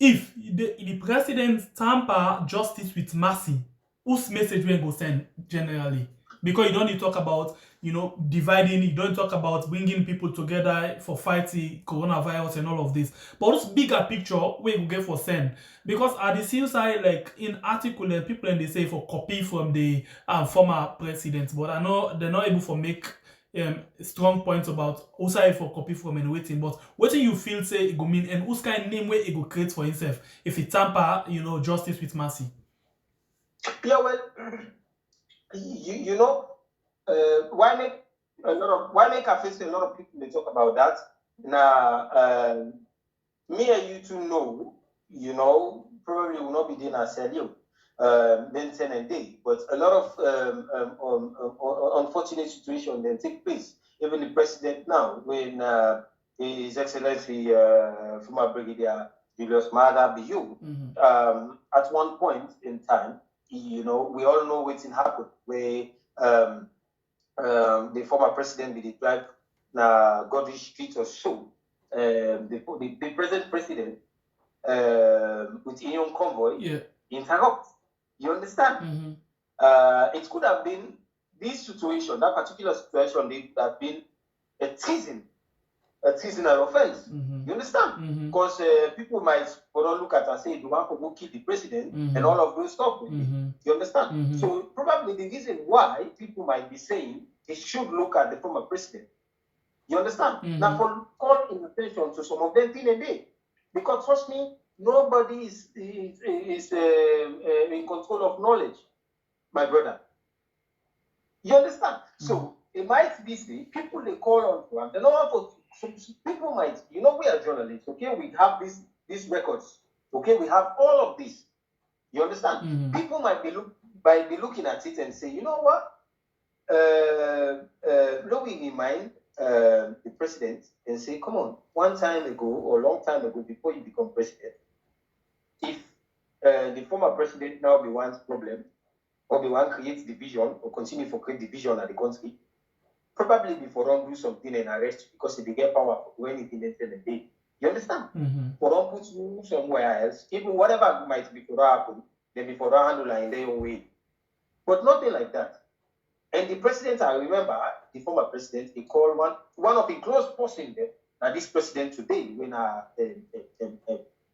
if the president tamper justice with mercy, whose message will go send generally? Because you don't need to talk about, you know, dividing, you don't talk about bringing people together for fighting coronavirus and all of this. But this bigger picture, we will get for send. Because at the same side, like in article, people and they say for copy from the former president, but I know they're not able to make strong points about who's for copy from and waiting. But what do you feel say it go mean and who's kind of name where it go create for himself if it tamper, you know, justice with mercy? Yeah, well, you know, why make I face a lot of people they talk about that. Now, me and you two know, you know, probably will not be doing as you then 10 and day, but a lot of unfortunate situations then take place. Even the president now, when His Excellency former Brigadier Julius Maada Biyu, at one point in time, you know, we all know what's happened where the former president did drive na Godrich Street or so. The present president with Union Convoy interrupt. You understand? It could have been this situation, that particular situation, they would have been a treasonal offense. You understand? Because people might look at and say, you want to go kill the president and all of those stuff. You understand? So probably the reason why people might be saying they should look at the former president. You understand? Now, for call in attention to some of them thing and day. Because trust me, nobody is in control of knowledge, my brother. You understand? So it might be say people they call on to, and they don't want to. Some people might, we are journalists, okay? We have these records, okay? We have all of this. You understand? Mm-hmm. People might be looking at it and say, you know what? Blowing in mind the president and say, come on, one time ago or a long time ago before you become president, if the former president now be one's problem, or be one creates division or continue to create division at the country, probably before don't do something and arrest you because if they get power for anything they tell them day. You understand? Mm-hmm. For don't put you somewhere else, even whatever might be for that happen, then before that handle in their own way. But nothing like that. And the president, I remember, the former president, he called one of the close person there, now this president today, when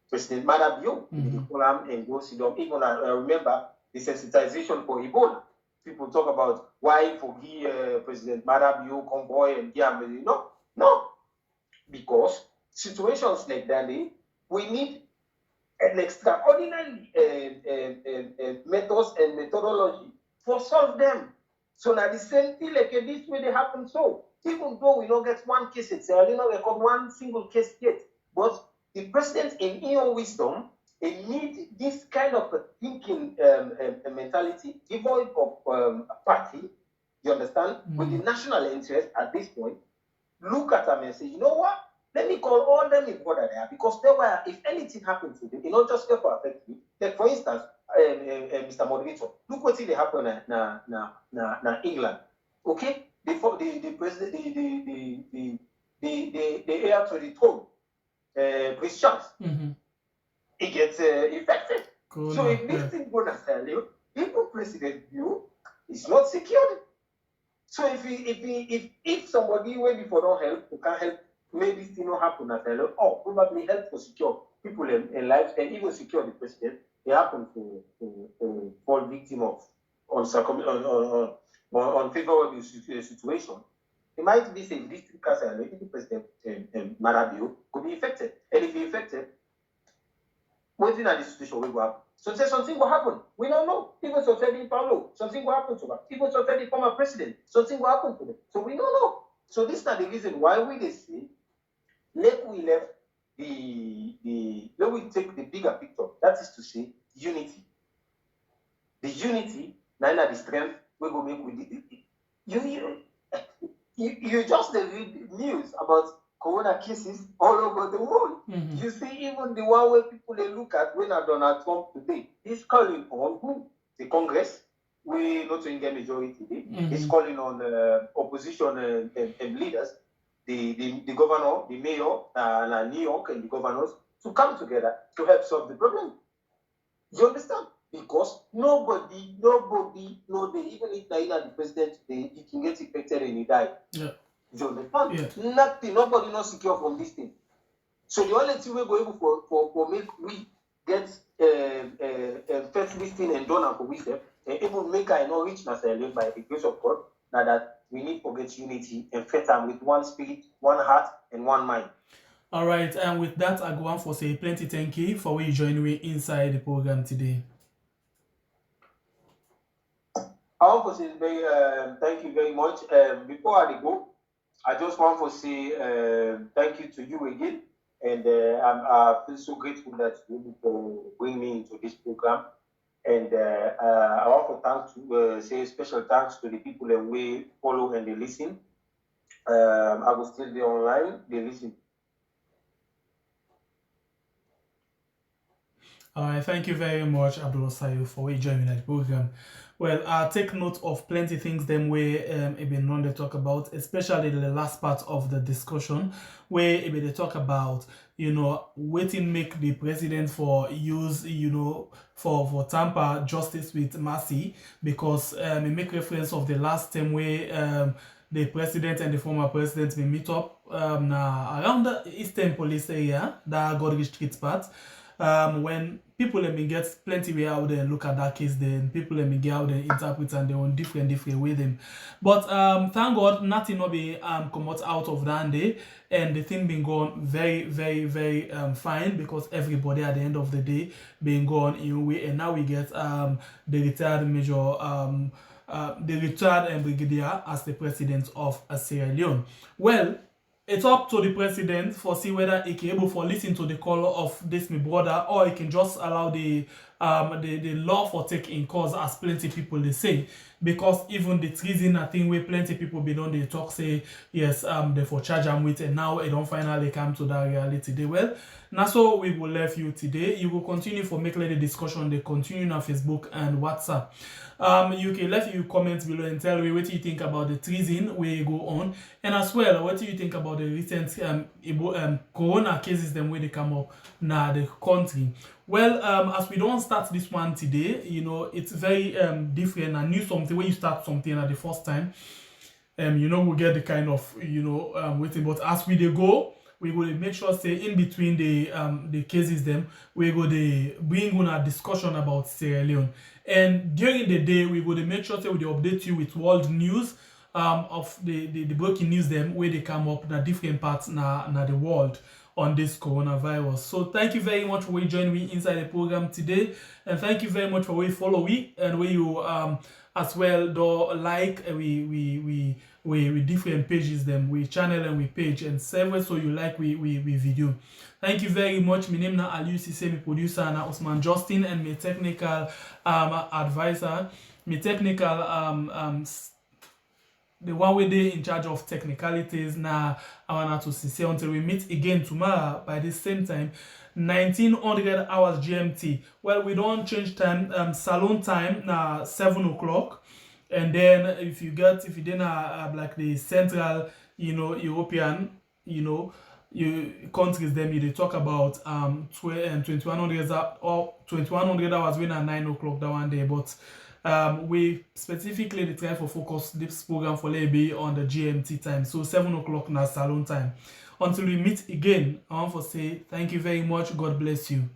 President Madabio, Mm-hmm. he call him and go sit down. Even I remember the sensitization for Ebola. People talk about why forgive President Madabio, convoy, and Giam. No. Because situations like that, we need an extraordinary methods and methodology for solve them. So now the same thing like this way they happen. So even though we don't get one case itself, record one single case yet, but the president in your wisdom, they need this kind of thinking mentality, devoid of party. You understand? Mm-hmm. With the national interest at this point, look at them and say, you know what? Let me call all them in order there because they were, if anything happens to them, it not just get to affect you. Like for instance, Mr. Moderator, look what did happen na England. Okay, the president, the heir to the throne, Prince Charles, Mm-hmm. he gets infected. Cool. So if this thing gonna tell you, even President you is not secured. So if somebody way before don't help, who can help, maybe this thing not happen at all, or probably help to secure people in lives and even secure the president. They happen to fall victim of unfavorable situation. It might be saying this cancer, maybe the president Marabio could be infected, and if he infected, waiting at the situation will go up. So say something will happen. We don't know. Even so said Paolo, something will happen to them. Even so said the former president, something will happen to them. So we don't know. So this is not the reason why we they say, let we take the bigger picture. That is to say, unity. The unity, now the strength we go make with it. You just read news about corona cases all over the world. Mm-hmm. You see, even the one where people they look at when Donald Trump today, he's calling on who? The Congress, we not to get majority. Mm-hmm. He's calling on opposition and leaders, the governor, the mayor, New York, and the governors to come together to help solve the problem. You understand? Because nobody know even if Naina the president today, he can get infected and he die. Yeah. You understand? Yeah. Nothing, nobody not secure from this thing. So the only thing we go able for make we get first this thing and done for wisdom, and even make I not reach myself by the grace of God. Now that we need to get unity and fit them with one spirit, one heart, and one mind. All right, and with that, I go on for say plenty thank you for we joining me inside the program today. I want to say thank you very much. Before I go, I just want to say thank you to you again, and I feel so grateful that you able to bring me into this program. And I want to say special thanks to the people that we follow and they listen. I will still be online. They listen. All right, thank you very much, Abdul Sayo, for joining the program. Well, I'll take note of plenty things them where been on the talk about, especially the last part of the discussion where they talk about, waiting make the president for use, for tamper justice with mercy, because it make reference of the last time where the president and the former president may meet up around the Eastern Police area, that got restricted part. When people let me get plenty way out there and look at that case, then people let me get out there and interpret and they on different way them. But thank God nothing will be come out of that day, and the thing been going very, very, very fine, because everybody at the end of the day been gone in a way, and now we get the retired major the retired brigadier as the president of Sierra Leone. Well, it's up to the president for see whether he can able for listen to the call of this my brother, or he can just allow the law for take in cause, as plenty people they say, because even the treason, I think where plenty people be done they talk say yes, they for charge them with, and now it don't finally come to that reality. They well, now so we will leave you today. You will continue for make the discussion. They continue on Facebook and WhatsApp. You can let your comments below and tell me what you think about the treason where you go on, and as well what do you think about the recent corona cases them where they come up now the country. Well, as we don't start this one today, you know, it's very different and new something when you start something at the first time. You know, we get the kind of, you know, waiting, but as we they go, we go to make sure say in between the cases them, we go to bring on a discussion about Sierra Leone. And during the day, we go to make sure say we update you with world news of the breaking news them where they come up in different parts na the world on this coronavirus. So thank you very much for joining me inside the program today, and thank you very much for follow me and where you as well do like we different pages them, we channel and we page and several, so you like we video. Thank you very much. My name na Aliusi, say me producer na Osman Justin, and my technical advisor, my technical the one way they in charge of technicalities. Now I want to say until we meet again tomorrow by the same time, 1900 hours GMT. Well, we don't change time. Salon time now 7 o'clock, and then if you then like the central, you know, European, you know, countries, then they talk about 2100 or 2100 hours when at 9 o'clock that one day, but we specifically try for focus this program for be on the GMT time, so 7 o'clock now salon time. Until we meet again, I want to say thank you very much. God bless you.